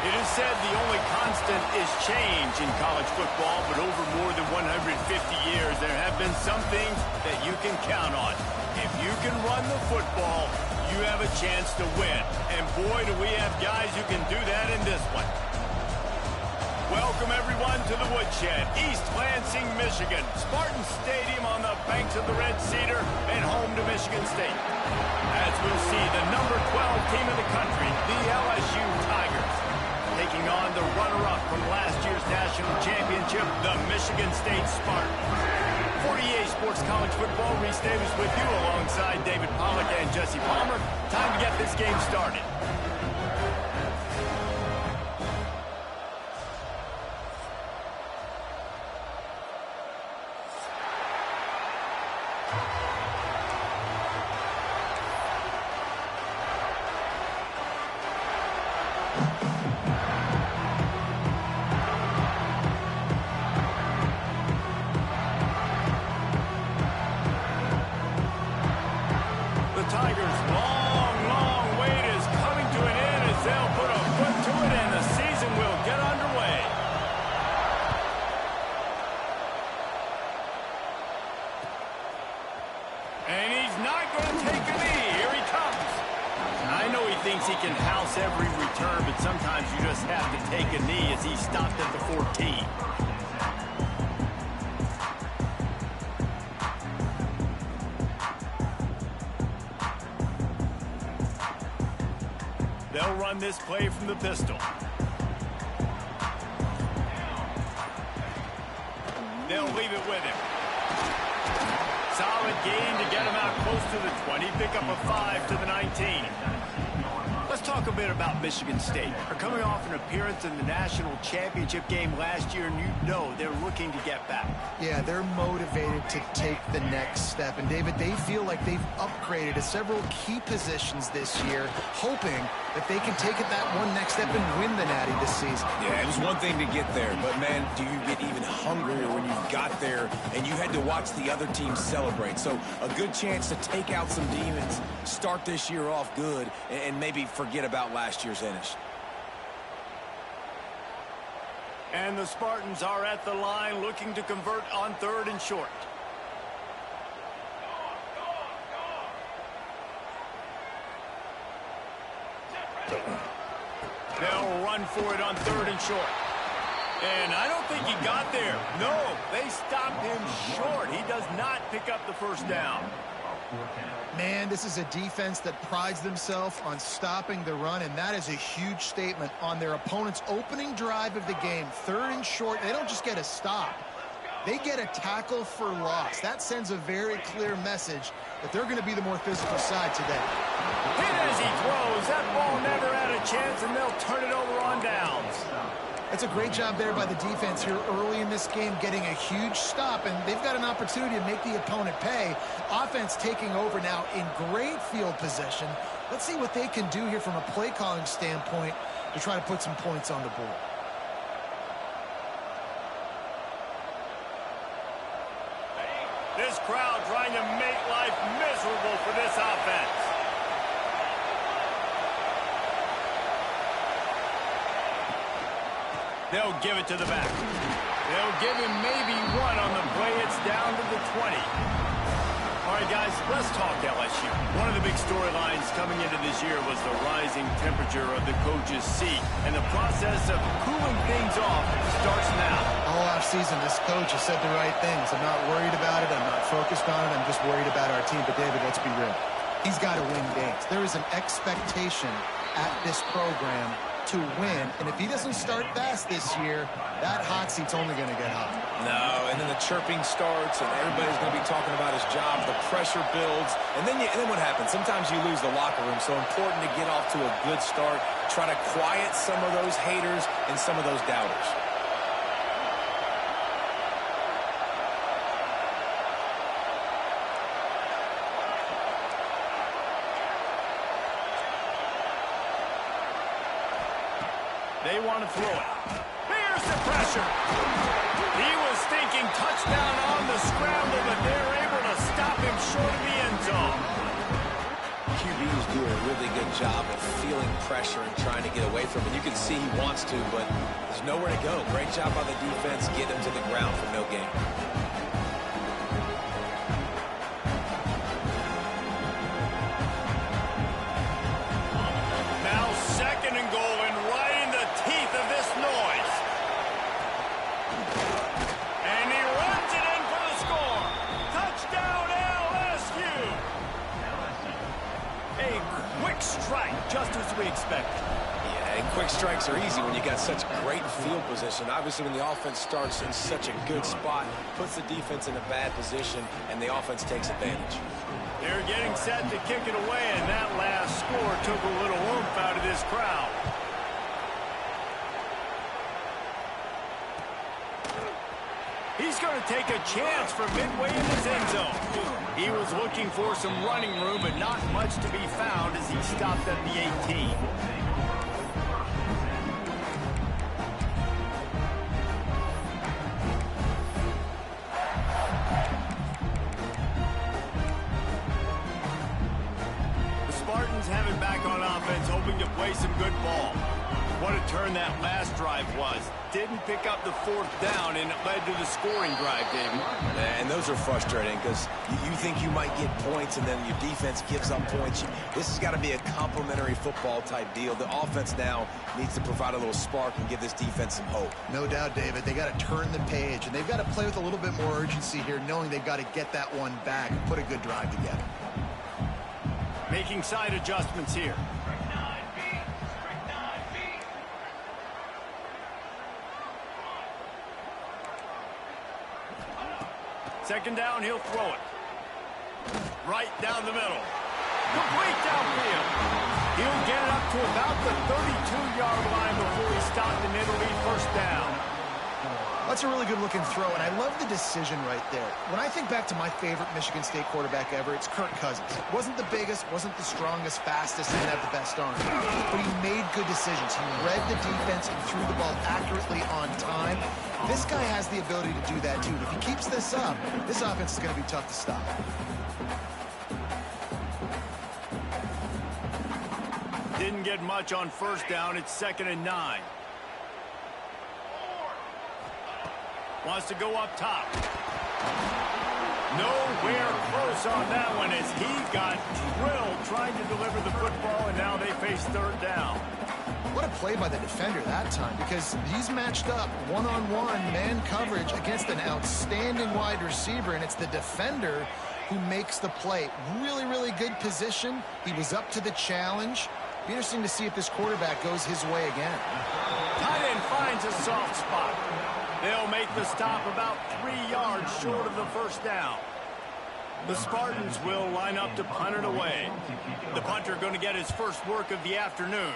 It is said the only constant is change in college football, but over more than 150 years, there have been some things that you can count on. If you can run the football, you have a chance to win. And boy, do we have guys who can do that in this one. Welcome, everyone, to the Woodshed, East Lansing, Michigan. Spartan Stadium on the banks of the Red Cedar and home to Michigan State. As we'll see, the number 12 team in the country, the LSU Tigers, taking on the runner-up from last year's national championship, the Michigan State Spartans. 48 Sports College Football, Reese Davis with you alongside David Pollack and Jesse Palmer. Time to get this game started. He can house every return, but sometimes you just have to take a knee as he stopped at the 14. They'll run this play from the pistol. They'll leave it with him. Solid gain to get him out close to the 20. Pick up a 5 to the 19. Let's talk a bit about Michigan State. They're coming off an appearance in the national championship game last year, and you know they're looking to get back. Yeah, they're motivated to take the next step. And, David, they feel like they've upgraded to several key positions this year, hoping that they can take it that one next step and win the Natty this season. Yeah, it was one thing to get there, but, man, do you get even hungrier when you got there and you had to watch the other team celebrate. So a good chance to take out some demons, start this year off good, and maybe forget about last year's finish. And the Spartans are at the line looking to convert on 3rd and short. They'll run for it on 3rd and short. And I don't think he got there. No, they stopped him short. He does not pick up the first down. Man, this is a defense that prides themselves on stopping the run, and that is a huge statement on their opponent's opening drive of the game. 3rd and short, they don't just get a stop. They get a tackle for loss. That sends a very clear message that they're going to be the more physical side today. Hit as he throws. That ball never had a chance, and they'll turn it over on downs. That's a great job there by the defense here early in this game, getting a huge stop, and they've got an opportunity to make the opponent pay. Offense taking over now in great field position. Let's see what they can do here from a play calling standpoint to try to put some points on the board. This crowd trying to make life miserable for this offense. They'll give it to the back. They'll give him maybe one on the play. It's down to the 20. All right, guys, let's talk LSU. One of the big storylines coming into this year was the rising temperature of the coach's seat. And the process of cooling things off starts now. All offseason, this coach has said the right things. I'm not worried about it. I'm not focused on it. I'm just worried about our team. But, David, let's be real. He's got to win games. There is an expectation at this program to win, and if he doesn't start fast this year, that hot seat's only going to get hot. No, and then the chirping starts, and everybody's going to be talking about his job. The pressure builds, and then what happens? Sometimes you lose the locker room, so important to get off to a good start, try to quiet some of those haters and some of those doubters. They want to throw it. Here's the pressure. He was thinking touchdown on the scramble, but they're able to stop him short of the end zone. QBs do a really good job of feeling pressure and trying to get away from it. You can see he wants to, but there's nowhere to go. Great job by the defense, get him to the ground for no gain. Now 2nd and goal, and right in the teeth of this noise. And he runs it in for the score. Touchdown, LSU. A quick strike, just as we expected. Yeah, and quick strikes are easy when you got such great field position. Obviously, when the offense starts in such a good spot, puts the defense in a bad position, and the offense takes advantage. They're getting set to kick it away, and that last score took a little oomph out of this crowd. He's going to take a chance from midway in his end zone. He was looking for some running room, but not much to be found as he stopped at the 18. The Spartans have it back on offense, hoping to play some good ball. What a turn that last drive was. Didn't pick up the 4th down, and it led to the scoring drive, David. And those are frustrating because you think you might get points, and then your defense gives up points. This has got to be a complementary football type deal. The offense now needs to provide a little spark and give this defense some hope. No doubt, David. They got to turn the page, and they've got to play with a little bit more urgency here, knowing they've got to get that one back and put a good drive together. Making side adjustments here. Second down, he'll throw it. Right down the middle. Complete downfield. He'll get it up to about the 32-yard line before he stopped and it'll be 1st down. That's a really good-looking throw, and I love the decision right there. When I think back to my favorite Michigan State quarterback ever, it's Kirk Cousins. Wasn't the biggest, wasn't the strongest, fastest, didn't have the best arm, but he made good decisions. He read the defense and threw the ball accurately on time. This guy has the ability to do that, too. And if he keeps this up, this offense is going to be tough to stop. Didn't get much on 1st down. It's 2nd and 9. Wants to go up top. Nowhere close on that one as he got drilled trying to deliver the football, and now they face 3rd down. What a play by the defender that time, because he's matched up one-on-one man coverage against an outstanding wide receiver, and it's the defender who makes the play. Really, really good position. He was up to the challenge. Be interesting to see if this quarterback goes his way again. Tight end finds a soft spot. They'll make the stop about 3 yards short of the 1st down. The Spartans will line up to punt it away. The punter going to get his first work of the afternoon.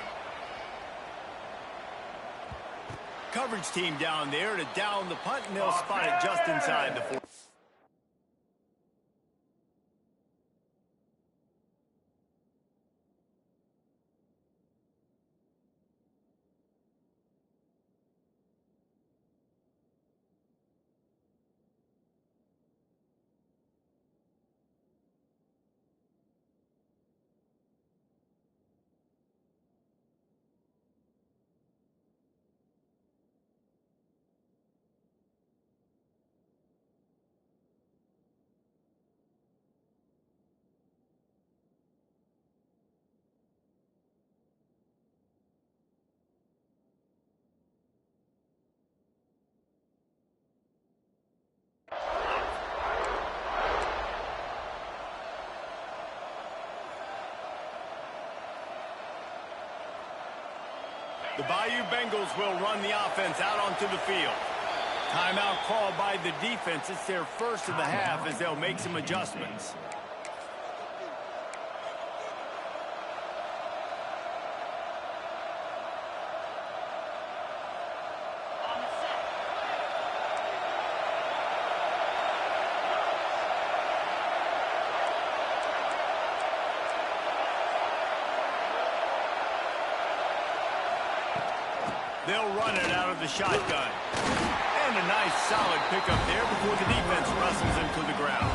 Coverage team down there to down the punt, and they'll spot it just inside the 4. The Bayou Bengals will run the offense out onto the field. Timeout called by the defense. It's their first of the half as they'll make some adjustments. They'll run it out of the shotgun. And a nice solid pickup there before the defense wrestles him to the ground.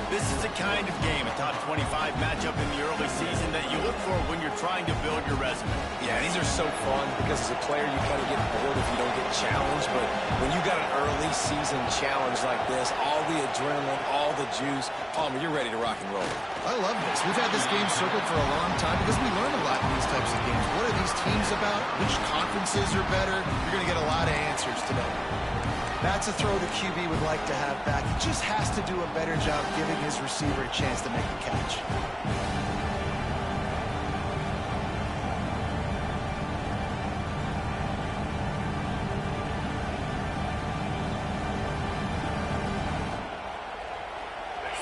This is the kind of game, a top 25 matchup in the early season, that you look for when you're trying to build your resume. Yeah, these are so fun because as a player, you kind of get bored if you don't get challenged. But when you got an early season challenge like this, all the adrenaline, all the juice, Palmer, you're ready to rock and roll. I love this. We've had this game circled for a long time because we learn a lot in these types of games. What are these teams about? Which conferences are better? You're going to get a lot of answers today. That's a throw the QB would like to have back. He just has to do a better job giving his receiver a chance to make a catch.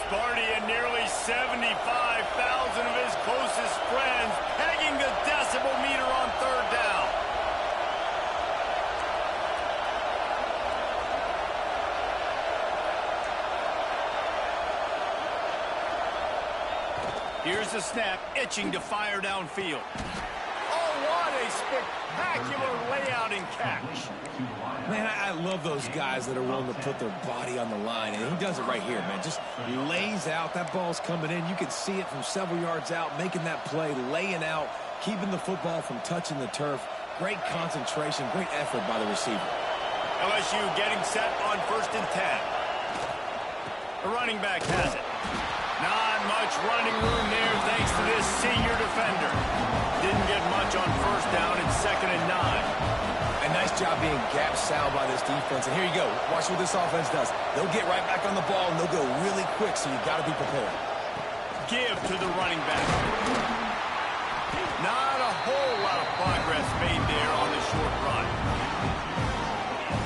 Sparty and nearly 75,000 of his closest friends pegging the decibel meter on third down. Here's the snap, itching to fire downfield. Oh, what a spectacular layout and catch. Man, I love those guys that are willing to put their body on the line, and he does it right here, man. Just lays out. That ball's coming in. You can see it from several yards out, making that play, laying out, keeping the football from touching the turf. Great concentration, great effort by the receiver. LSU getting set on 1st and 10. The running back has it. Not much running room there thanks to this senior defender. Didn't get much on 1st down and 2nd and 9. A nice job being gap sound by this defense. And here you go. Watch what this offense does. They'll get right back on the ball, and they'll go really quick, so you got to be prepared. Give to the running back. Not a whole lot of progress made there on the short run.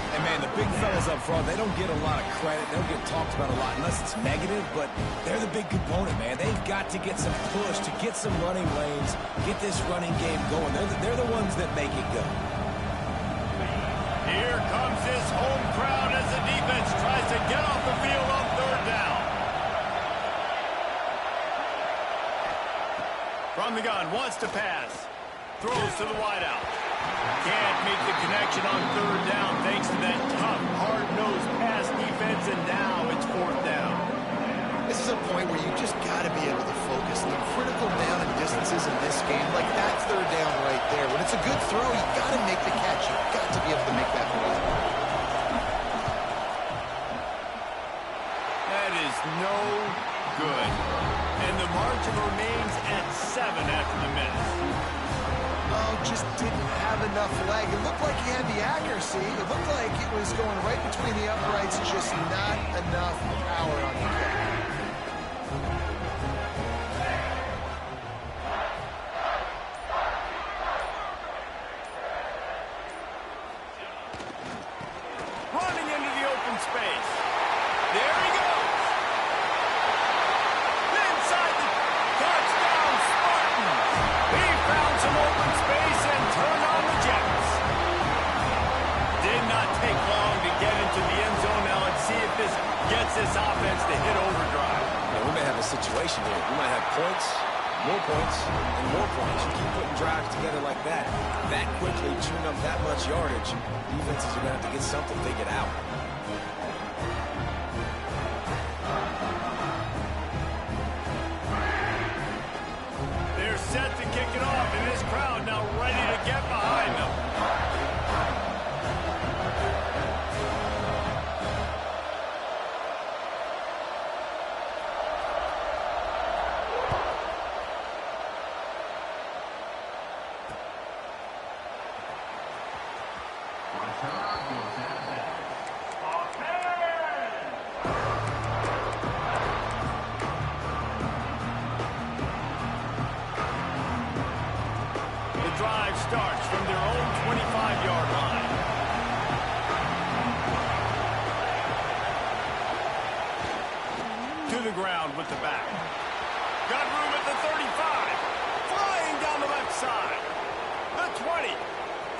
And, man, the big fellas up front, they don't get a lot of credit. They don't get talked about a lot unless it's negative, but they're the big component, man. They've got to get some push, to get some running lanes, get this running game going. They're the ones that make it go. Here comes his home crowd as the defense tries to get off the field on 3rd down. From the gun, wants to pass. Throws to the wideout. Can't make the connection on 3rd down thanks to that tough, hard-nosed pass defense, and now it's 4th down. This is a point where you just got to be able to focus. The critical down and distances in this game, like that 3rd down right there. When it's a good throw, you got to make the catch. You've got to be able to make that play. That is no good. And the margin remains at 7 after the miss. Oh, just didn't have enough leg. It looked like he had the accuracy. It looked like it was going right between the uprights, just not enough power on the kick. Running into the open space. There he goes. Inside the touchdown, Spartans. He found some open space and turned on the Jets. Did not take long to get into the end zone. Now let's see if this gets this offense to hit overdrive. Yeah, we may have a situation here. We might have points, and more points. You keep putting drives together like that quickly, chewing up that much yardage, defenses are going to have to get something figured out. They're set to kick it off, and this crowd now ready to get behind them. The drive starts from their own 25-yard line. To the ground with the back. Got room at the 35. Flying down the left side. The 20.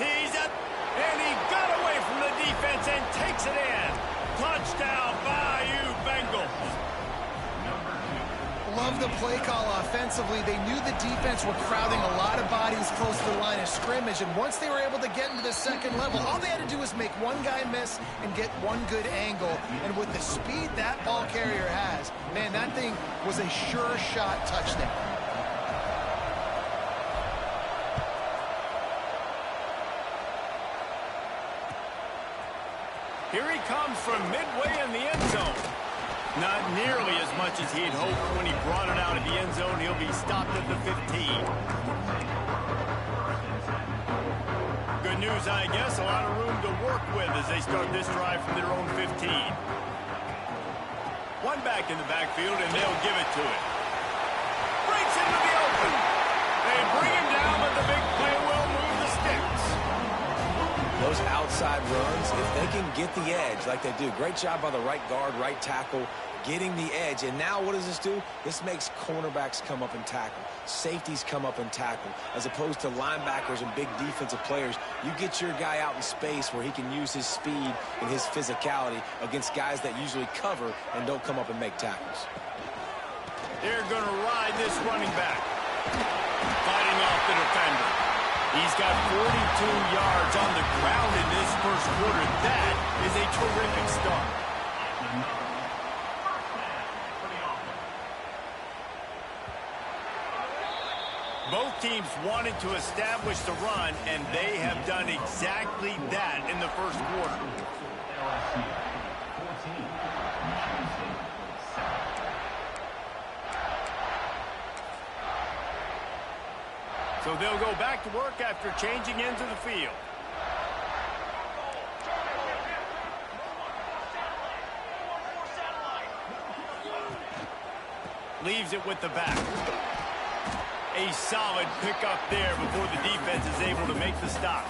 He's at, and he got away from the defense and takes it in. Touchdown, Bayou Bengals. love the play call offensively. They knew the defense were crowding a lot of bodies close to the line of scrimmage, and once they were able to get into the second level, all they had to do was make one guy miss and get one good angle. And with the speed that ball carrier has, man, that thing was a sure shot touchdown. Here he comes from midway in the end zone. Not nearly as much as he'd hoped when he brought it out of the end zone. He'll be stopped at the 15. Good news, I guess. A lot of room to work with as they start this drive from their own 15. One back in the backfield, and they'll give it to it. Breaks into the open. They bring him down, but the big play will move the sticks. Those outside runs, if they can get the edge like they do, great job by the right guard, right tackle, getting the edge. And now what does this do? This makes cornerbacks come up and tackle. Safeties come up and tackle. As opposed to linebackers and big defensive players, you get your guy out in space where he can use his speed and his physicality against guys that usually cover and don't come up and make tackles. They're going to ride this running back. Fighting off the defender. He's got 42 yards on the ground in this first quarter. That is a terrific start. Both teams wanted to establish the run, and they have done exactly that in the first quarter. So they'll go back to work after changing into the field. Leaves it with the back. A solid pickup there before the defense is able to make the stop.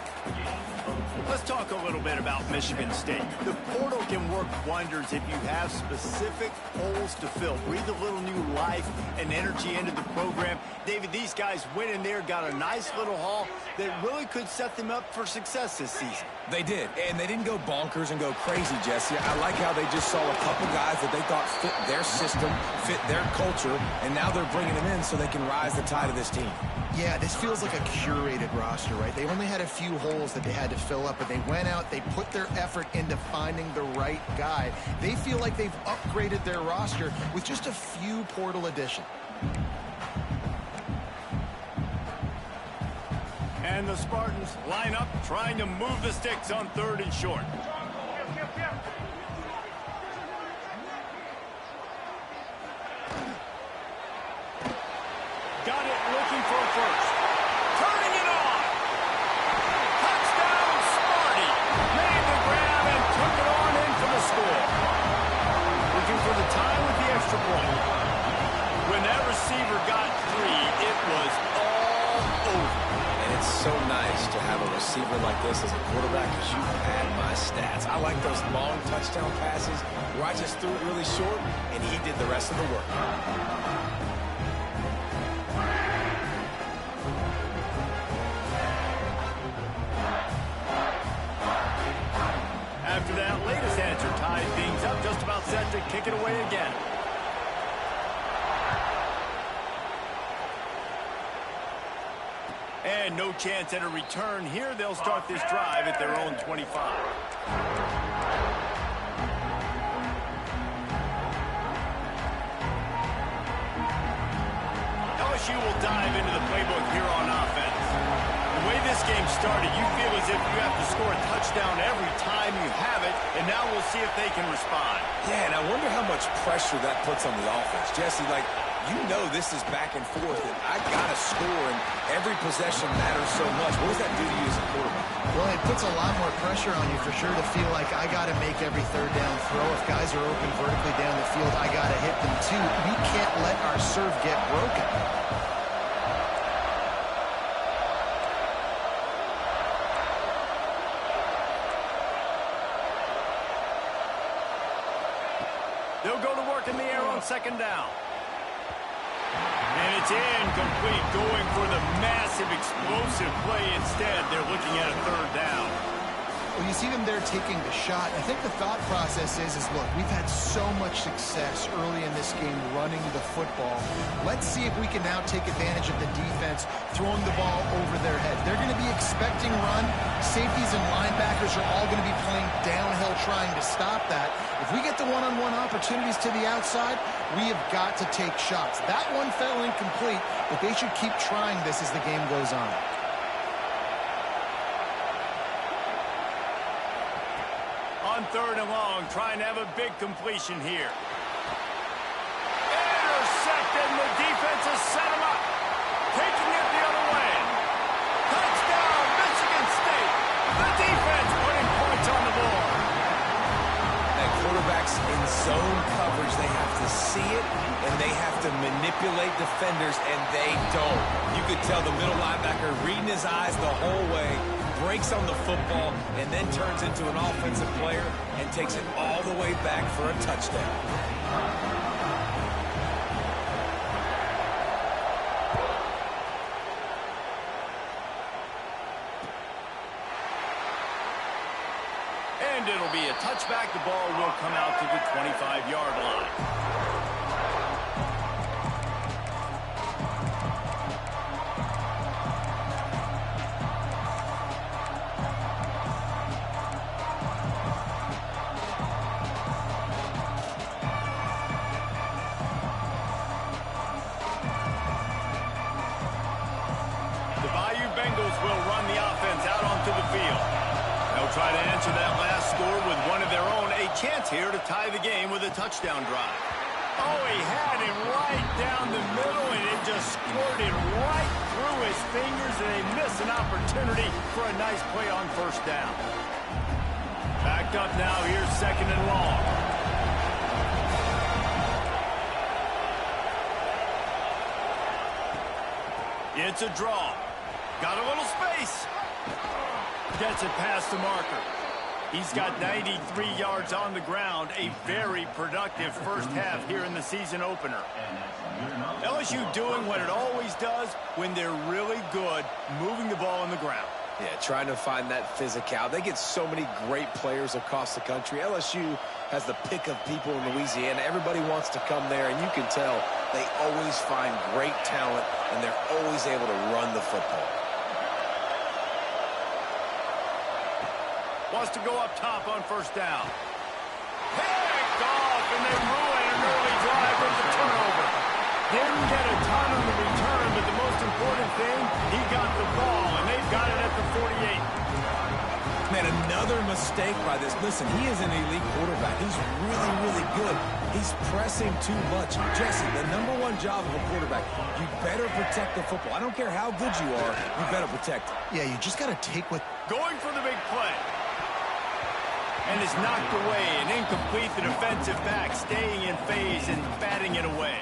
Let's talk a little bit about Michigan State. The portal can work wonders if you have specific holes to fill. Breathe a little new life and energy into the program. David, these guys went in there, got a nice little haul that really could set them up for success this season. They did, and they didn't go bonkers and go crazy, Jesse. I like how they just saw a couple guys that they thought fit their system, fit their culture, and now they're bringing them in so they can rise the tide of this team. Yeah, this feels like a curated roster, right? They only had a few holes that they had to fill up, but they went out, they put their effort into finding the right guy. They feel like they've upgraded their roster with just a few portal additions. And the Spartans line up, trying to move the sticks on 3rd and short. Got it, looking for first. Turning it on. Touchdown, Sparty. Made the grab and took it on in for the score. Looking for the tie with the extra point. When that receiver got 3, it was all over. It's so nice to have a receiver like this as a quarterback because you pad my stats. I like those long touchdown passes where I just threw it really short and he did the rest of the work. After that latest answer tied things up, just about set to kick it away again. And no chance at a return here. They'll start this drive at their own 25. LSU will dive into the playbook here on offense. The way this game started, you feel as if you have to score a touchdown every time you have it, and now we'll see if they can respond. Yeah, and I wonder how much pressure that puts on the offense. Jesse, like, you know this is back and forth, and I got to score, and every possession matters so much. What does that do to you as a quarterback? Well, it puts a lot more pressure on you for sure to feel like I got to make every 3rd down throw. If guys are open vertically down the field, I got to hit them too. We can't let our serve get broken. They'll go to work in the air on 2nd down. And it's incomplete, going for the massive explosive play instead. They're looking at a 3rd down. Well, you see them there taking the shot. I think the thought process is look, we've had so much success early in this game running the football. Let's see if we can now take advantage of the defense throwing the ball over their head. They're going to be expecting run. Safeties and linebackers are all going to be playing downhill trying to stop that. If we get the one-on-one opportunities to the outside, we have got to take shots. That one fell incomplete, but they should keep trying this as the game goes on. On 3rd and long, trying to have a big completion here. Intercepted, and the defense has set him up. Taking it the other way. Touchdown, Michigan State. The defense putting points on the board. And quarterbacks in zone coverage, they have to see it, and they have to manipulate defenders, and they don't. You could tell the middle linebacker reading his eyes the whole way, breaks on the football, and then turns into an offensive player and takes it all the way back for a touchdown. And it'll be a touchback. The ball will come out to the 25-yard line. Will run the offense out onto the field. They'll try to answer that last score with one of their own. A chance here to tie the game with a touchdown drive. Oh, he had him right down the middle, and it just squirted right through his fingers, and they miss an opportunity for a nice play on 1st down. Backed up now. Here's 2nd and long. It's a draw. Got a little space. Gets it past the marker. He's got 93 yards on the ground. A very productive first half here in the season opener. LSU doing what it always does when they're really good, moving the ball on the ground. Yeah, trying to find that physicality. They get so many great players across the country. LSU has the pick of people in Louisiana. Everybody wants to come there, and you can tell they always find great talent, and they're always able to run the football. Wants to go up top on 1st down. Picked off, and they ruin an early drive with the turnover. Didn't get a ton on the return, but the most important thing, he got the ball, and they've got it at the 48. Man, another mistake by this. Listen, he is an elite quarterback. He's really, really good. He's pressing too much. Jesse, the #1 job of a quarterback, you better protect the football. I don't care how good you are, you better protect it. Yeah, you just got to take what... Going for the big play. And is knocked away and incomplete. The defensive back staying in phase and batting it away.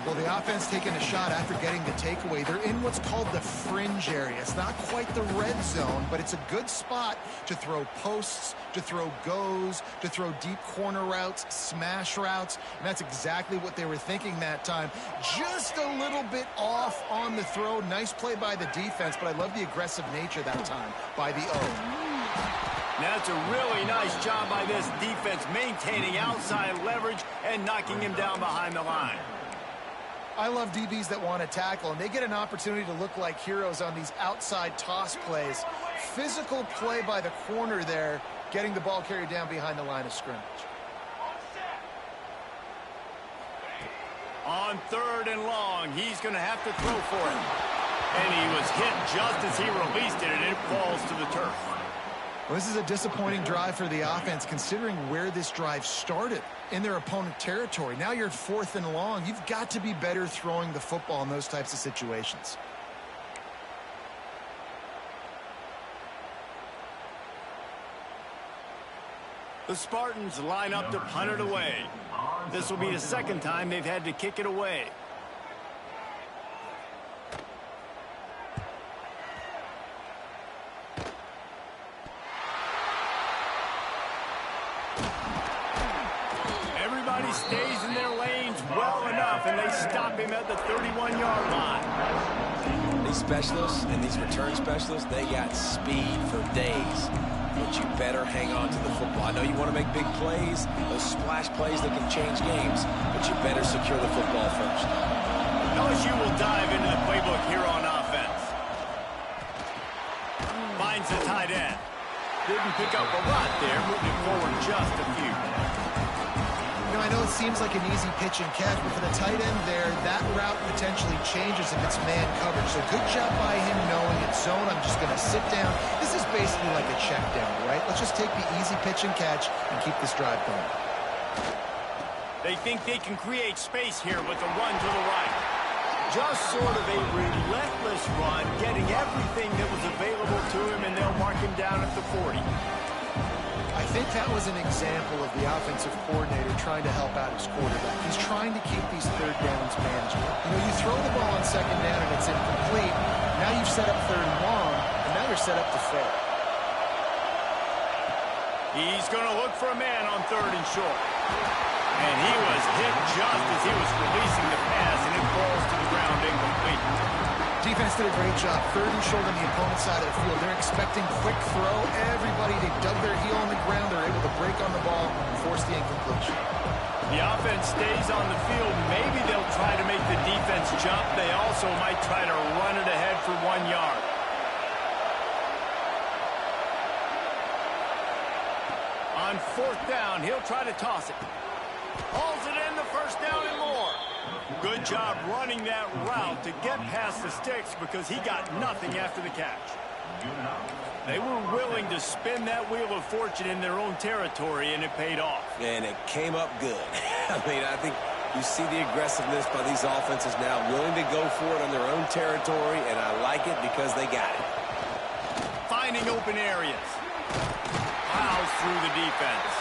Well, the offense taking a shot after getting the takeaway. They're in what's called the fringe area. It's not quite the red zone, but it's a good spot to throw posts, to throw goes, to throw deep corner routes, smash routes. And that's exactly what they were thinking that time. Just a little bit off on the throw. Nice play by the defense, but I love the aggressive nature that time by the O. That's a really nice job by this defense, maintaining outside leverage and knocking him down behind the line. I love DBs that want to tackle, and they get an opportunity to look like heroes on these outside toss plays. Physical play by the corner there, getting the ball carried down behind the line of scrimmage. On 3rd and long, he's going to have to throw for it. And he was hit just as he released it, and it falls to the turf. Well, this is a disappointing drive for the offense, considering where this drive started in their opponent territory. Now you're at 4th and long. You've got to be better throwing the football in those types of situations. The Spartans line up to punt it away. This will be the 2nd time they've had to kick it away. Everybody stays in their lanes well enough, and they stop him at the 31-yard line. These specialists and these return specialists, they got speed for days. But you better hang on to the football. I know you want to make big plays, those splash plays that can change games, but you better secure the football first. LSU will dive into the playbook here on offense. Finds the tight end. Didn't pick up a lot there, moving forward just a few. You know, I know it seems like an easy pitch and catch, but for the tight end there, that route potentially changes if it's man coverage. So good job by him knowing it's zone. I'm just going to sit down. This is basically like a check down, right? Let's just take the easy pitch and catch and keep this drive going. They think they can create space here with a run to the right. Just sort of a relentless run, getting everything that was available to him, and they'll mark him down at the 40. I think that was an example of the offensive coordinator trying to help out his quarterback. He's trying to keep these third downs manageable. You know, you throw the ball on second down and it's incomplete. Now you've set up third and long, and now you're set up to fail. He's going to look for a man on third and short. And he was hit just as he was releasing the pass, and it falls to the ground incomplete. Defense did a great job. Third and short on the opponent's side of the field. They're expecting quick throw. Everybody, they dug their heel on the ground. They're able to break on the ball and force the incompletion. The offense stays on the field. Maybe they'll try to make the defense jump. They also might try to run it ahead for 1 yard. On fourth down, he'll try to toss it. Hauls it in, the first down and more. Good job running that route to get past the sticks because he got nothing after the catch. They were willing to spin that wheel of fortune in their own territory, and it paid off. And it came up good. I mean, I think you see the aggressiveness by these offenses now, willing to go for it on their own territory, and I like it because they got it. Finding open areas. Plows through the defense.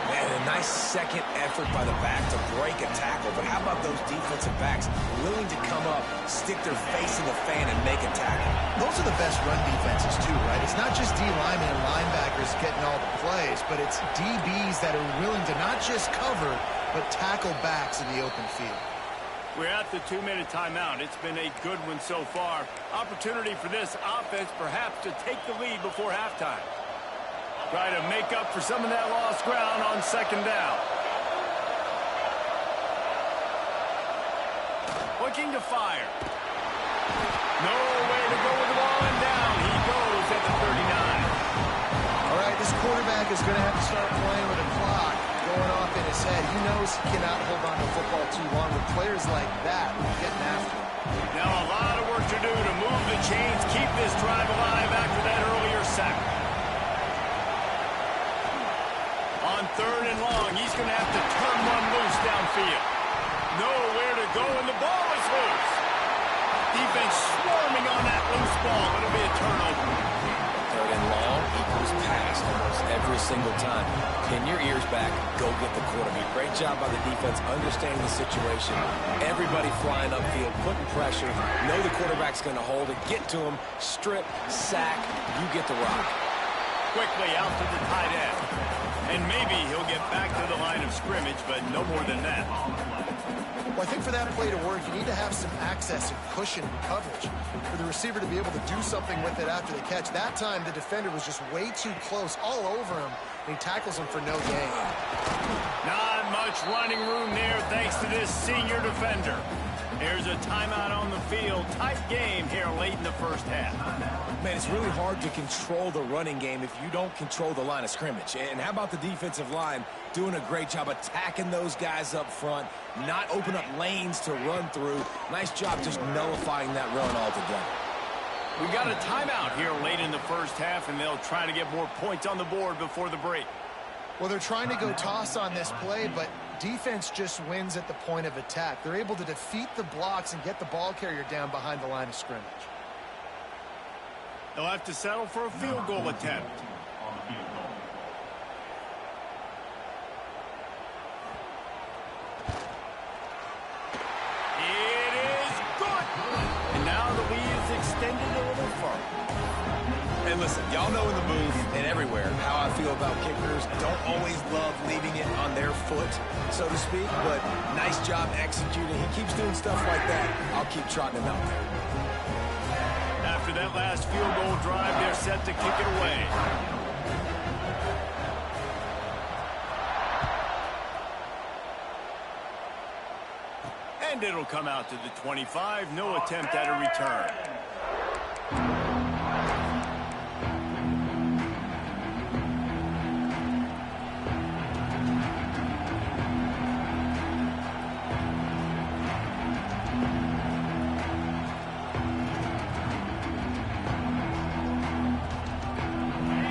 Man, a nice second effort by the back to break a tackle. But how about those defensive backs willing to come up, stick their face in the fan, and make a tackle? Those are the best run defenses, too, right? It's not just D linemen and linebackers getting all the plays, but it's DBs that are willing to not just cover, but tackle backs in the open field. We're at the 2-minute timeout. It's been a good one so far. Opportunity for this offense perhaps to take the lead before halftime. Try to make up for some of that lost ground on second down. Looking to fire. No way to go with the ball, and down he goes at the 39. All right, this quarterback is going to have to start playing with a clock going off in his head. He knows he cannot hold on to football too long with players like that getting after him. Now a lot of work to do to move the chains, keep this drive alive after that earlier sack. On third and long, he's going to have to turn one loose downfield. Nowhere to go, and the ball is loose. Defense swarming on that loose ball. It'll be a turnover. Third and long equals pass almost every single time. Pin your ears back, go get the quarterback. Great job by the defense understanding the situation. Everybody flying upfield, putting pressure. Know the quarterback's going to hold it. Get to him, strip, sack. You get the rock. Quickly out to the tight end. And maybe he'll get back to the line of scrimmage, but no more than that. Well, I think for that play to work, you need to have some access and cushion and coverage for the receiver to be able to do something with it after the catch. That time, the defender was just way too close, all over him, and he tackles him for no gain. Not much running room there thanks to this senior defender. Here's a timeout on the field. Tight game here late in the first half. Man, it's really hard to control the running game if you don't control the line of scrimmage. And how about the defensive line doing a great job attacking those guys up front, not open up lanes to run through. Nice job just nullifying that run altogether. We got a timeout here late in the first half, and they'll try to get more points on the board before the break. Well, they're trying to go toss on this play, but defense just wins at the point of attack. They're able to defeat the blocks and get the ball carrier down behind the line of scrimmage. They'll have to settle for a field goal attempt. It is good! And now the lead is extended a little further. And listen, y'all know in the booth and everywhere how I feel about kickers. Don't always love leaving it on their foot, so to speak, but nice job executing. He keeps doing stuff like that. I'll keep trotting him out there. that last field goal drive, they're set to kick it away. And it'll come out to the 25. No attempt at a return.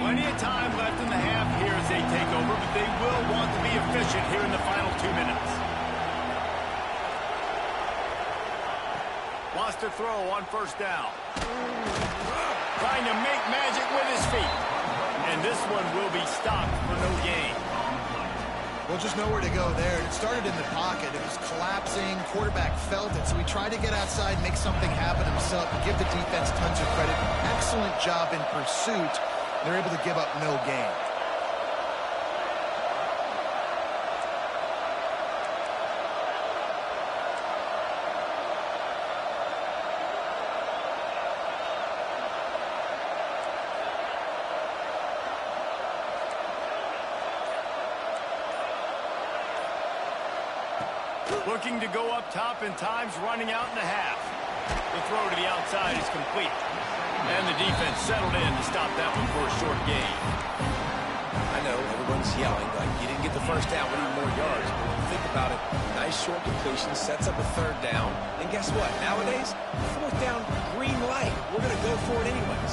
Plenty of time left in the half here as they take over, but they will want to be efficient here in the final 2 minutes. Lost a throw on first down. Trying to make magic with his feet. And this one will be stopped for no gain. Well, just nowhere to go there. It started in the pocket. It was collapsing. Quarterback felt it, so he tried to get outside, make something happen himself, and give the defense tons of credit. Excellent job in pursuit. They're able to give up no gain. Looking to go up top, and time's running out in the half. The throw to the outside is complete. And the defense settled in to stop that one for a short gain. I know everyone's yelling like you didn't get the first down, we need more yards. But when you think about it, nice short completion sets up a third down. And guess what? Nowadays, fourth down, green light. We're going to go for it anyways.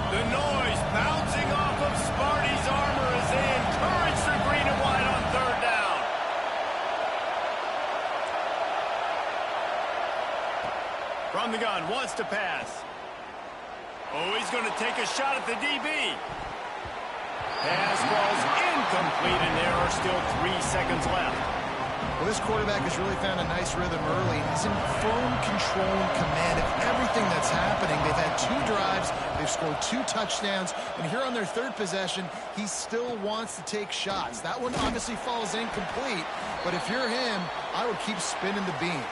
The noise bouncing off of Sparty's armor as they encourage the green and white on third down. From the gun, wants to pass. Oh, he's going to take a shot at the DB. Pass falls incomplete, and there are still 3 seconds left. Well, this quarterback has really found a nice rhythm early. He's in firm control and command of everything that's happening. They've had 2 drives. They've scored 2 touchdowns. And here on their 3rd possession, he still wants to take shots. That one obviously falls incomplete. But if you're him, I would keep spinning the beam.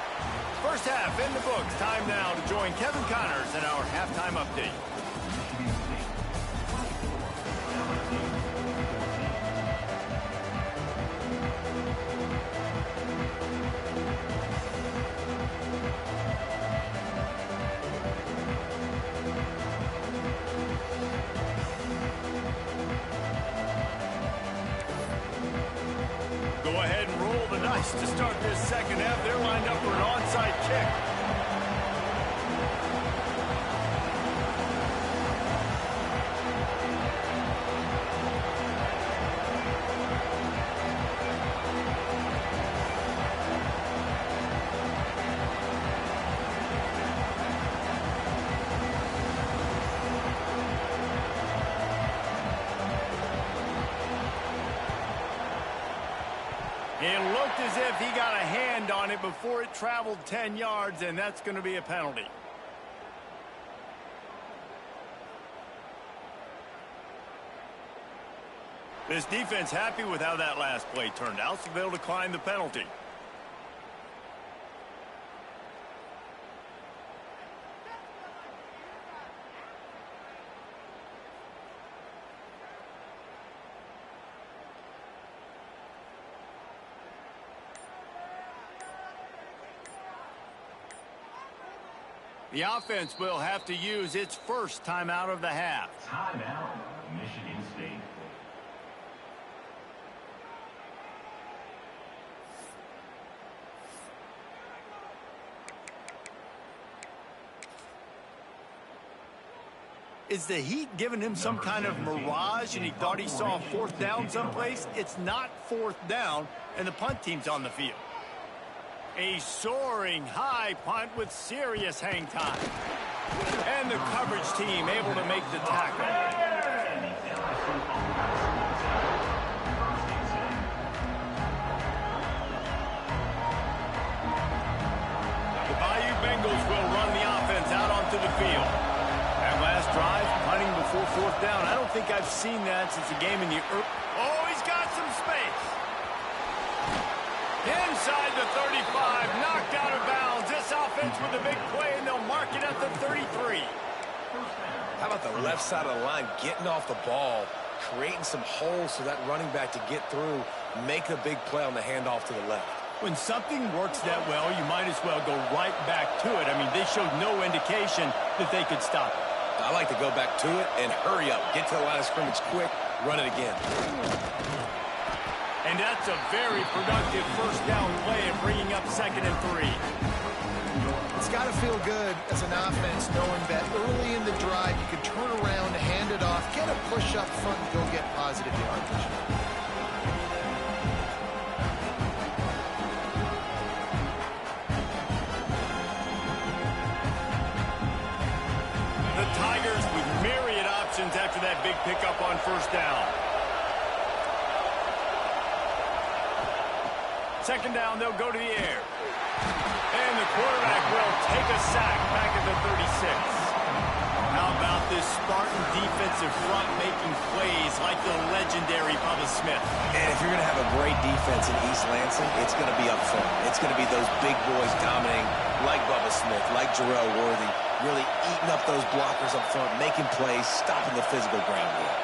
First half in the books. Time now to join Kevin Connors in our halftime update. Go ahead and roll the dice to start this second half. They're lined up for an onside kick. It looked as if he got a hand on it before it traveled 10 yards, and that's going to be a penalty. This defense happy with how that last play turned out, so they'll decline the penalty. The offense will have to use its first timeout of the half. Timeout, Michigan State. Is the heat giving him some kind of mirage and he thought he saw 4th down someplace? It's not 4th down, and the punt team's on the field. A soaring high punt with serious hang time. And the coverage team able to make the tackle. The Bayou Bengals will run the offense out onto the field. That last drive, punting before 4th down. I don't think I've seen that since the game in the Oh, he's got some space. Inside the 35, knocked out of bounds. This offense defense with a big play, and they'll mark it at the 33. How about the left side of the line getting off the ball, creating some holes for that running back to get through, make a big play on the handoff to the left. When something works that well, you might as well go right back to it. I mean, they showed no indication that they could stop it. I like to go back to it and hurry up. Get to the line of scrimmage quick, run it again. And that's a very productive first down play of bringing up 2nd and 3. It's got to feel good as an offense knowing that early in the drive you can turn around, hand it off, get a push up front, and go get positive yardage. The Tigers with myriad options after that big pickup on first down. 2nd down, they'll go to the air. And the quarterback will take a sack back at the 36. How about this Spartan defensive front making plays like the legendary Bubba Smith? And if you're going to have a great defense in East Lansing, it's going to be up front. It's going to be those big boys dominating like Bubba Smith, like Jarrell Worthy, really eating up those blockers up front, making plays, stopping the physical ground game.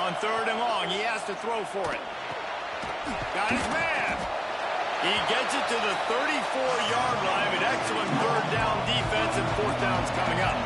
On 3rd and long, he has to throw for it. Got his man. He gets it to the 34-yard line. An excellent 3rd down defense, and 4th down's coming up.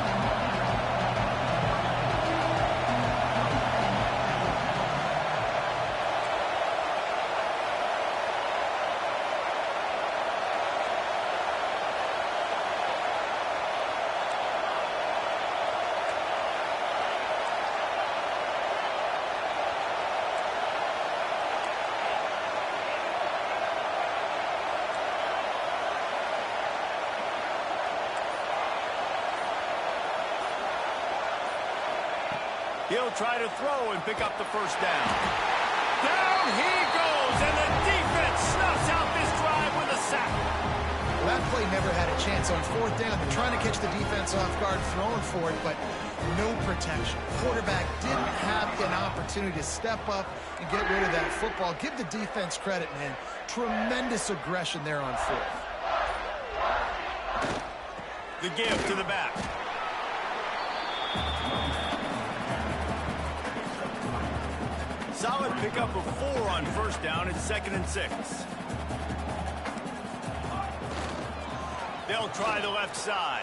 He'll try to throw and pick up the first down. Down he goes, and the defense snuffs out this drive with a sack. Well, that play never had a chance on 4th down. They're trying to catch the defense off guard, throwing for it, but no protection. Quarterback didn't have an opportunity to step up and get rid of that football. Give the defense credit, man. Tremendous aggression there on 4th. The give to the back. Solid pickup of 4 on first down. It's 2nd and 6. They'll try the left side.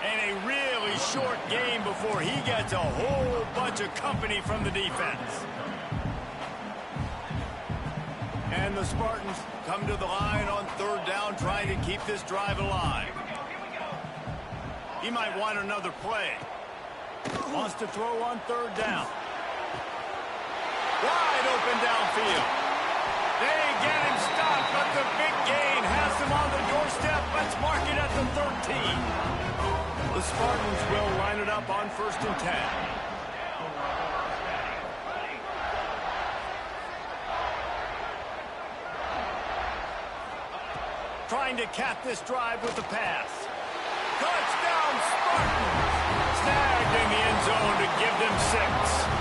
And a really short game before he gets a whole bunch of company from the defense. And the Spartans come to the line on 3rd down, trying to keep this drive alive. He might want another play. Wants to throw on 3rd down. Wide open downfield. They get him stopped, but the big gain has him on the doorstep. Let's mark it at the 13. The Spartans will line it up on 1st and 10. Trying to cap this drive with the pass. Touchdown Spartans! Snagged in the end zone to give them 6.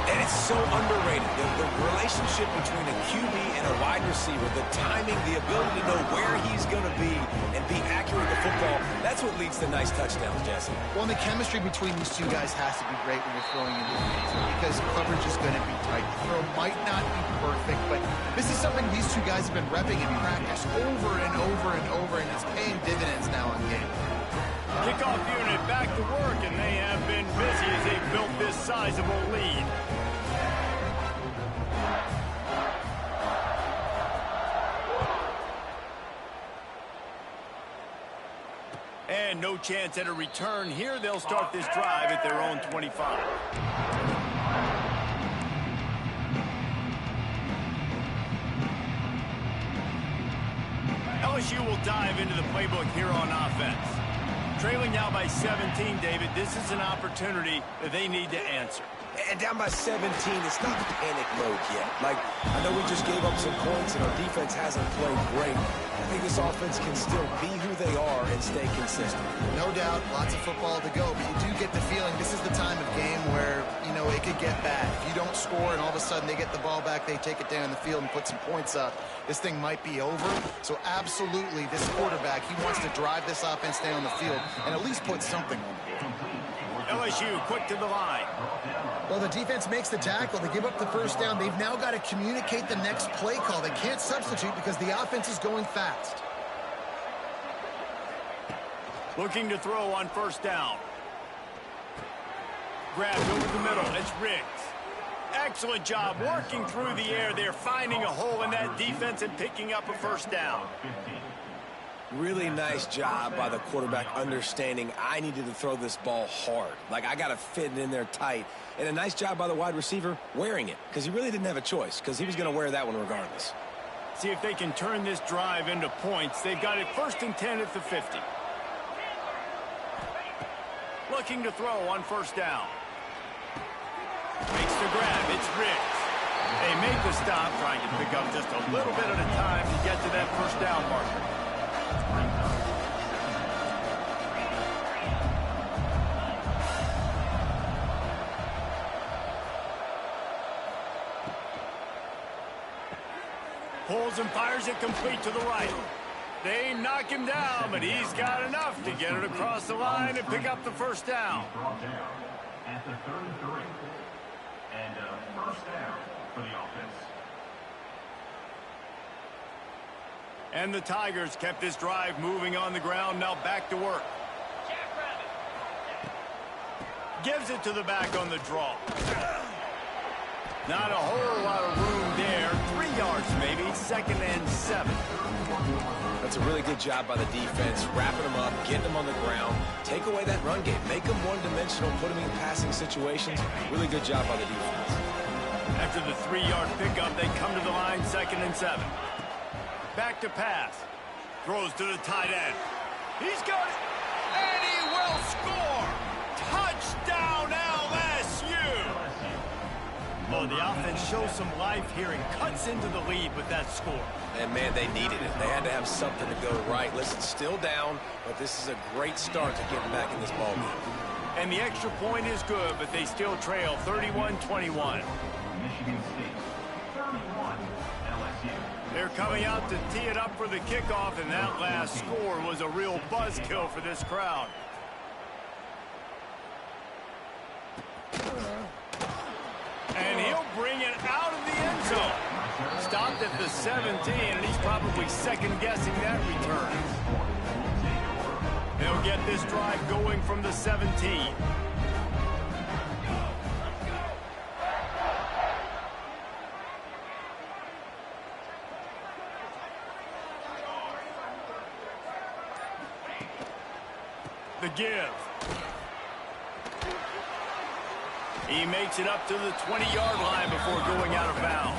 And it's so underrated. The relationship between a QB and a wide receiver, the timing, the ability to know where he's going to be and be accurate with the football, that's what leads to nice touchdowns, Jesse. Well, and the chemistry between these two guys has to be great when you're throwing into the end zone because coverage is going to be tight. The throw might not be perfect, but this is something these two guys have been repping in practice over and over and over, and it's paying dividends now in game. Kickoff unit back to work, and they have been busy as they built this sizable lead. And no chance at a return here. They'll start this drive at their own 25. LSU will dive into the playbook here on offense. Trailing now by 17, David, this is an opportunity that they need to answer. And down by 17, it's not panic mode yet. Like, I know we just gave up some points and our defense hasn't played great. I think this offense can still be who they are and stay consistent. No doubt, lots of football to go, but you do get the feeling this is the time of game where, you know, it could get bad. If you don't score and all of a sudden they get the ball back, they take it down the field and put some points up, this thing might be over. So absolutely, this quarterback, he wants to drive this offense down the field and at least put something on the board. LSU quick to the line. Well, the defense makes the tackle. They give up the first down. They've now got to communicate the next play call. They can't substitute because the offense is going fast. Looking to throw on first down. Grabbed over the middle. It's Riggs. Excellent job working through the air. They're finding a hole in that defense and picking up a first down. Really nice job by the quarterback understanding I needed to throw this ball hard. Like, I got to fit it in there tight. And a nice job by the wide receiver wearing it, because he really didn't have a choice, because he was going to wear that one regardless. See if they can turn this drive into points. They've got it 1st and 10 at the 50. Looking to throw on first down. Makes the grab. It's Riggs. They make the stop, trying to pick up just a little bit at a time to get to that first down marker. Pulls and fires it complete to the right. They knock him down, but he's got enough to get it across the line and pick up the first down. Brought down at the 33. And a first down for the offense. And the Tigers kept this drive moving on the ground. Now back to work. Gives it to the back on the draw. Not a whole lot of room there. 3 yards maybe. 2nd and 7. That's a really good job by the defense, wrapping them up, getting them on the ground, take away that run game, make them one-dimensional, put them in passing situations. Really good job by the defense. After the 3-yard pickup, they come to the line, 2nd and 7. Back to pass. Throws to the tight end. He's got it. And he will score. Touchdown LSU. Oh, the offense shows some life here and cuts into the lead with that score. And, man, they needed it. They had to have something to go right. Listen, still down, but this is a great start to getting back in this ballgame. And the extra point is good, but they still trail 31-21. Michigan State, 31, LSU. They're coming out to tee it up for the kickoff, and that last score was a real buzzkill for this crowd. And he'll bring it out of the end zone. Stopped at the 17, and he's probably second-guessing that return. They'll get this drive going from the 17. The give. He makes it up to the 20-yard line before going out of bounds.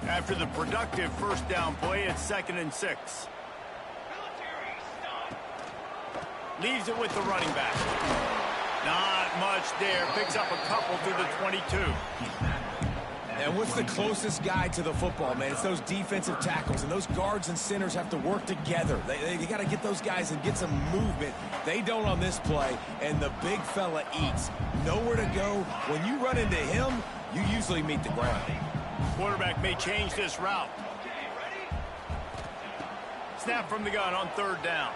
After the productive first down play, it's 2nd and 6. Leaves it with the running back. Not much there. Picks up a couple to the 22. And what's the closest guy to the football, man? It's those defensive tackles, and those guards and centers have to work together. They got to get those guys and get some movement. They don't on this play, and the big fella eats. Nowhere to go. When you run into him, you usually meet the ground. Quarterback may change this route. Snap from the gun on 3rd down.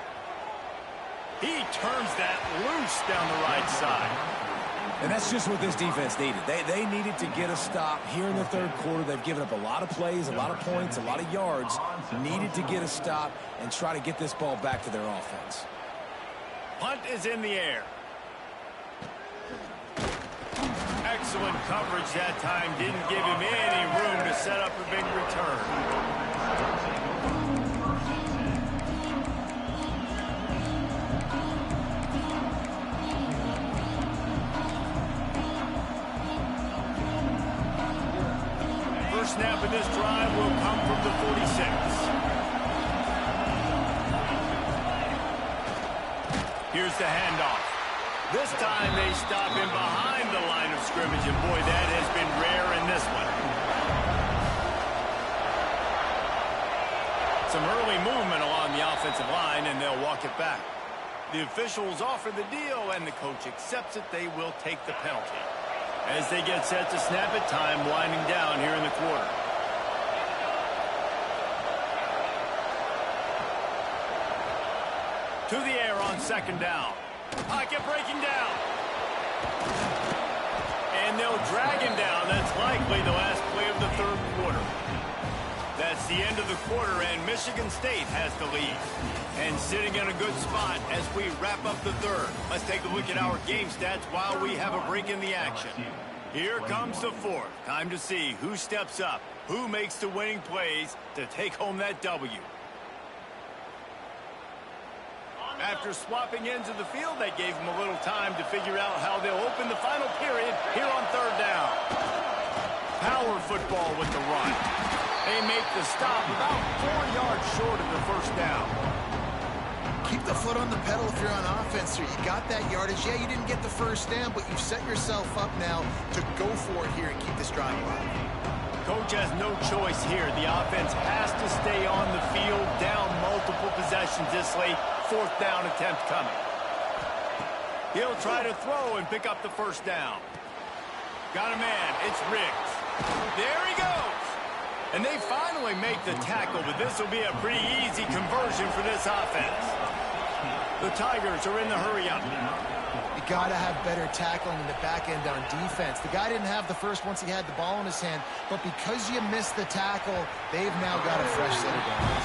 He turns that loose down the right side. And that's just what this defense needed. They needed to get a stop here in the 3rd quarter. They've given up a lot of plays, a lot of points, a lot of yards. Needed to get a stop and try to get this ball back to their offense. Punt is in the air. Excellent coverage that time. Didn't give him any room to set up a big return. Snap of this drive. Here's the handoff. This time they stop him behind the line of scrimmage, and boy, that has been rare in this one. Some early movement along the offensive line, and they'll walk it back. The officials offer the deal, and the coach accepts it. They will take the penalty. As they get set to snap it, time winding down here in the quarter. To the air on second down. Pocket breaking down. And they'll drag him down. That's likely the last play of the third quarter. That's the end of the quarter, and Michigan State has the lead. And sitting in a good spot as we wrap up the third. Let's take a look at our game stats while we have a break in the action. Here comes the fourth. Time to see who steps up, who makes the winning plays to take home that W. After swapping ends of the field, that gave them a little time to figure out how they'll open the final period here on third down. Power football with the run. They make the stop about 4 yards short of the first down. Keep the foot on the pedal if you're on offense here. You got that yardage. Yeah, you didn't get the first down, but you've set yourself up now to go for it here and keep this drive alive. Coach has no choice here. The offense has to stay on the field, down multiple possessions this late. Fourth down attempt coming. He'll try to throw and pick up the first down. Got a man. It's Riggs. There he goes. And they finally make the tackle, but this will be a pretty easy conversion for this offense. The Tigers are in the hurry-up. You got to have better tackling in the back end on defense. The guy didn't have the first once he had the ball in his hand, but because you missed the tackle, they've now got a fresh set of downs.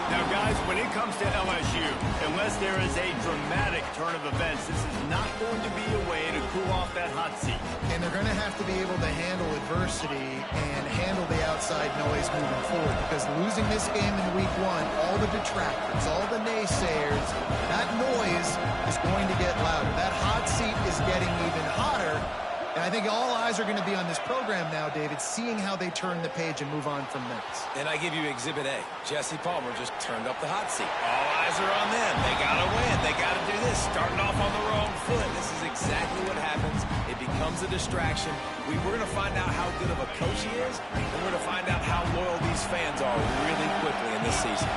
Now, guys, when it comes to LSU, unless there is a dramatic turn of events, this is not going to be a way to cool off that hot seat. And they're going to have to be able to handle adversity and handle the outside noise moving forward, because losing this game in week one, all the detractors, all the naysayers, that noise is going to get louder. That hot seat is getting even hotter. And I think all eyes are going to be on this program now, David, seeing how they turn the page and move on from this. And I give you Exhibit A. Jesse Palmer just turned up the hot seat. All eyes are on them. They got to win. They got to do this. Starting off on the wrong foot. This is exactly what happens. It becomes a distraction. We're going to find out how good of a coach he is, and we're going to find out how loyal these fans are really quickly in this season.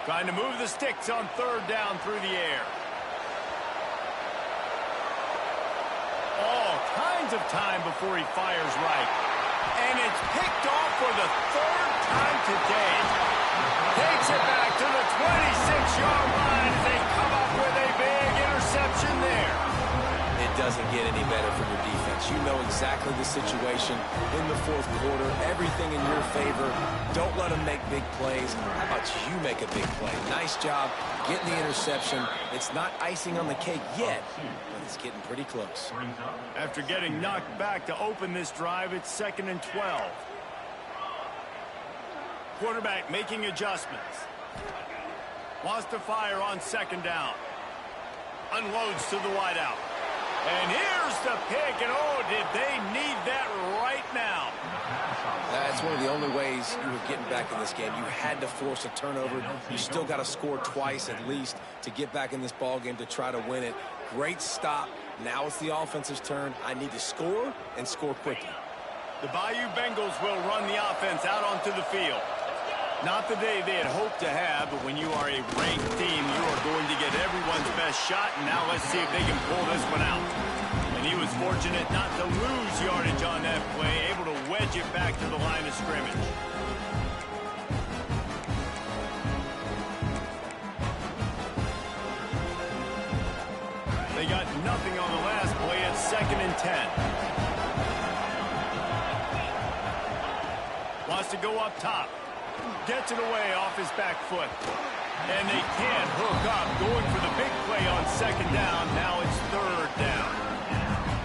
Trying to move the sticks on third down through the air. All kinds of time before he fires right. And it's picked off for the third time today. Takes it back to the 26-yard line as they come up with a big interception there. It doesn't get any better for your defense. You know exactly the situation in the fourth quarter. Everything in your favor. Don't let them make big plays. How about you make a big play? Nice job getting the interception. It's not icing on the cake yet, but it's getting pretty close. After getting knocked back to open this drive, it's 2nd and 12. Quarterback making adjustments. Wants to fire on second down. Unloads to the wideout. And here's the pick, and oh, did they need that right now. That's one of the only ways you were getting back in this game. You had to force a turnover. You still got to score twice at least to get back in this ball game to try to win it. Great stop. Now it's the offense's turn. I need to score and score quickly. The Bayou Bengals will run the offense out onto the field. Not the day they had hoped to have, but when you are a ranked team, you are going to get everyone's best shot, and now let's see if they can pull this one out. And he was fortunate not to lose yardage on that play, able to wedge it back to the line of scrimmage. They got nothing on the last play. It's 2nd and 10. Wants to go up top. Gets it away off his back foot. And they can't hook up. Going for the big play on second down. Now it's third down.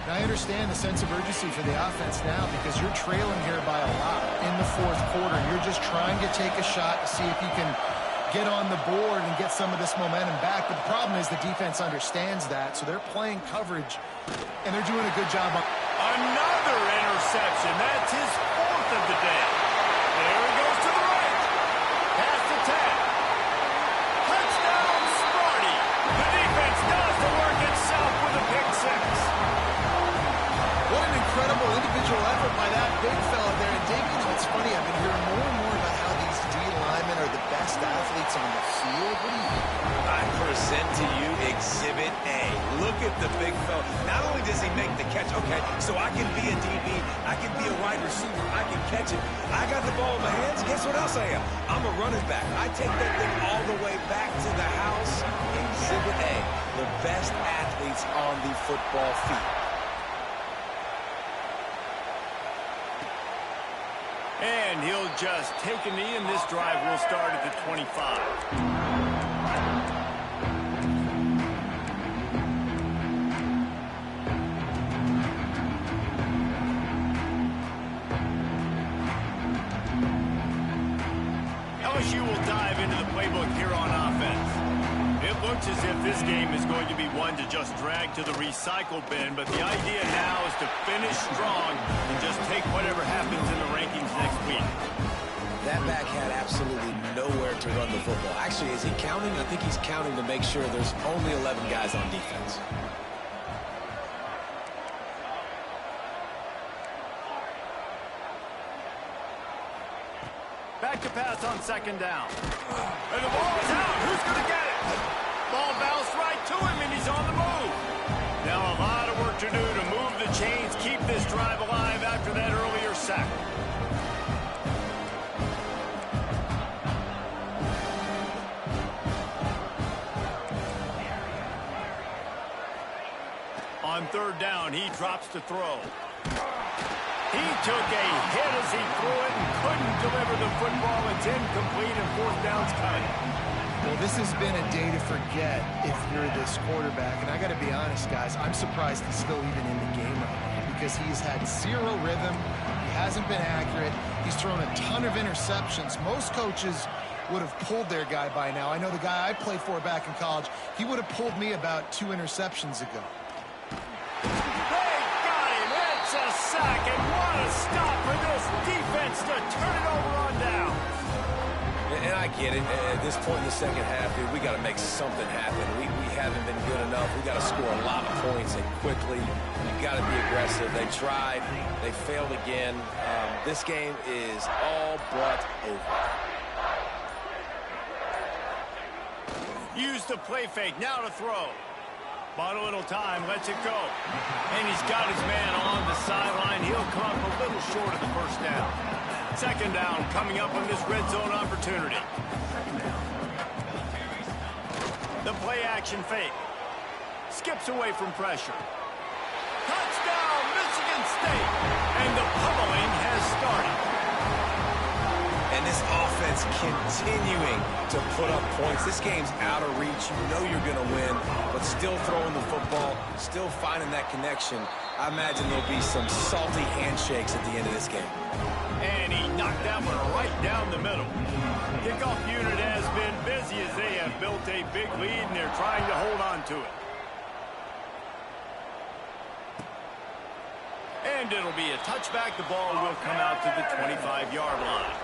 I understand the sense of urgency for the offense now because you're trailing here by a lot in the fourth quarter. You're just trying to take a shot to see if you can get on the board and get some of this momentum back. But the problem is the defense understands that, so they're playing coverage, and they're doing a good job on. Another interception. That's his 4th of the day. There he goes to the right. Past the 10. Touchdown, Sparty. The defense does the work itself with a pick 6. What an incredible individual effort by that big fella there. And Dave, you know, it's funny, I've been hearing more and more about how these D linemen are the best athletes on the field. What do you think? I present to you Exhibit A. Look at the big fella. Not only does he make the catch, okay, so I can be a DB, I can be a wide receiver, I can catch it. I got the ball in my hands. Guess what else I am? I'm a running back. I take that thing all the way back to the house. Exhibit A, the best athletes on the football field. And he'll just take a knee, and this drive will start at the 25. LSU will dive into the playbook here on offense. It looks as if this game is going to be one to just drag to the recycle bin, but the idea now is to finish strong and just take whatever happens in the rankings next week. That back had absolutely nowhere to run the football. Actually, is he counting? I think he's counting to make sure there's only 11 guys on defense. Back to pass on 2nd down. And the ball is out. Who's going to get it? Ball bounced right to him, and he's on the move. Now a lot of work to do to move the chains, keep this drive alive after that earlier sack. On 3rd down, he drops to throw. He took a hit as he threw it and couldn't deliver the football. It's incomplete, and 4th down's coming. Well, this has been a day to forget if you're this quarterback. And I got to be honest, guys, I'm surprised he's still even in the game right now because he's had 0 rhythm. He hasn't been accurate. He's thrown a ton of interceptions. Most coaches would have pulled their guy by now. I know the guy I played for back in college, he would have pulled me about 2 interceptions ago. They got him. It's a sack, and what a stop for this defense to turn it over on down. And I get it. At this point in the 2nd half, dude, we got to make something happen. We haven't been good enough. We got to score a lot of points and quickly. You got to be aggressive. They tried. They failed again. This game is all but over. Use the play fake. Now to throw. Bought a little time. Lets it go. And he's got his man on the sideline. He'll come up a little short of the 1st down. 2nd down coming up on this red zone opportunity. The play action fake. Skips away from pressure. Touchdown, Michigan State. And the pummeling has started. And this offense continuing to put up points. This game's out of reach. You know you're going to win, but still throwing the football, still finding that connection. I imagine there'll be some salty handshakes at the end of this game. And he knocked that one right down the middle. Kickoff unit has been busy as they have built a big lead, and they're trying to hold on to it. And it'll be a touchback. The ball will come out to the 25-yard line.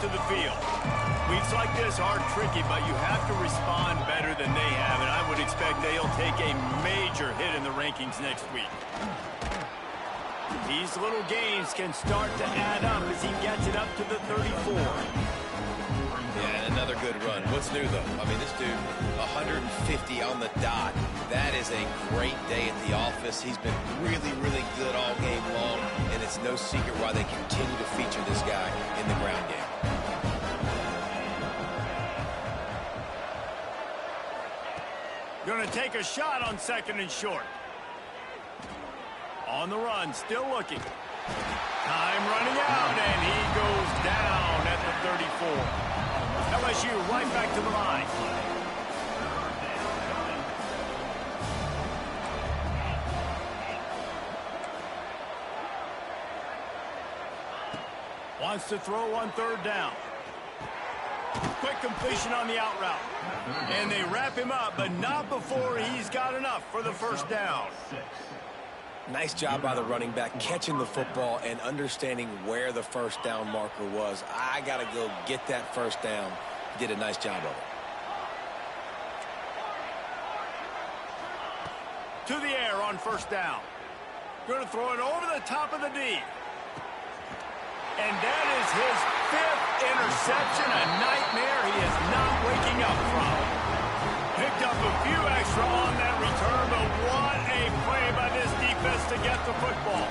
The field. Weeks like this are tricky, but you have to respond better than they have, and I would expect they'll take a major hit in the rankings next week. These little games can start to add up as he gets it up to the 34. Yeah, another good run. What's new, though? I mean, this dude, 150 on the dot. That is a great day at the office. He's been really, really good all game long, and it's no secret why they continue to feature this guy in the ground game. Going to take a shot on 2nd and short. On the run, still looking. Time running out, and he goes down at the 34. LSU right back to the line. Wants to throw on third down. Quick completion on the out route. And they wrap him up, but not before he's got enough for the first down. Nice job by the running back catching the football and understanding where the first down marker was. I got to go get that first down. Did a nice job of it. To the air on first down. Going to throw it over the top of the D. And that is his 5th interception, a nightmare he is not waking up from. Picked up a few extra on that return, but what a play by this defense to get the football.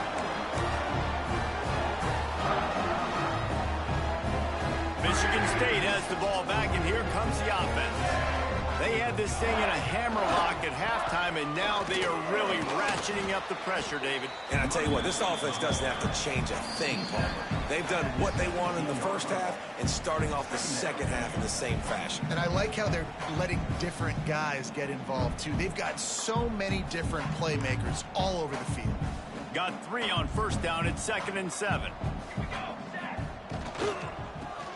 Michigan State has the ball back, and here comes the offense. They had this thing in a hammerlock at halftime, and now they are really ratcheting up the pressure, David. And I tell you what, this offense doesn't have to change a thing, Palmer. They've done what they want in the first half and starting off the second half in the same fashion. And I like how they're letting different guys get involved, too. They've got so many different playmakers all over the field. Got 3 on first down at 2nd and 7.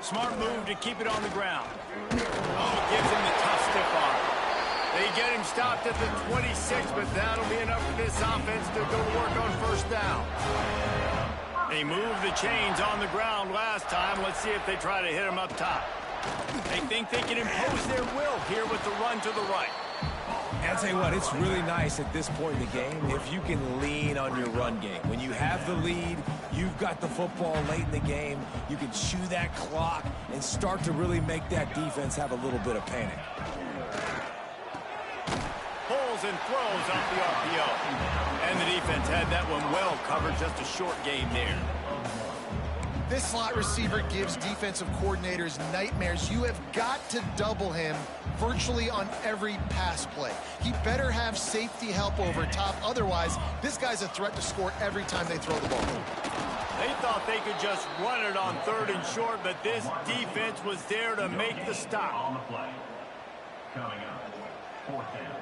Smart move to keep it on the ground. Oh, gives him the tough stiff arm. They get him stopped at the 26, but that'll be enough for this offense to go to work on first down. They moved the chains on the ground last time. Let's see if they try to hit him up top. They think they can impose their will here with the run to the right. And I'll tell you what, it's really nice at this point in the game if you can lean on your run game. When you have the lead, you've got the football late in the game, you can chew that clock and start to really make that defense have a little bit of panic. Pulls and throws off the RPO. And the defense had that one well covered, just a short game there. This slot receiver gives defensive coordinators nightmares. You have got to double him virtually on every pass play. He better have safety help over top. Otherwise, this guy's a threat to score every time they throw the ball. They thought they could just run it on 3rd and short, but this defense was there to make the stop. On the play. Coming up, 4th down.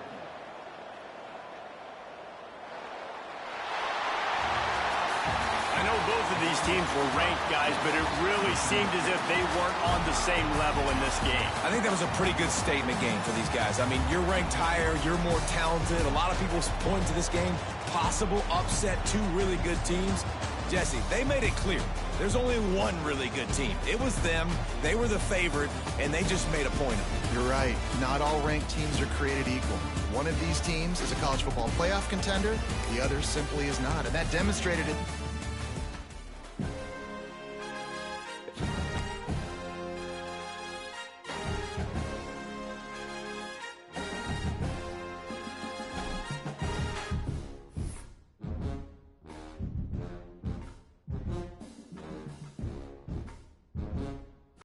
I know both of these teams were ranked, guys, but it really seemed as if they weren't on the same level in this game. I think that was a pretty good statement game for these guys. I mean, you're ranked higher, you're more talented. A lot of people point to this game, possible upset, 2 really good teams. Jesse, they made it clear. There's only one really good team. It was them. They were the favorite, and they just made a point of it. You're right. Not all ranked teams are created equal. One of these teams is a college football playoff contender. The other simply is not, and that demonstrated it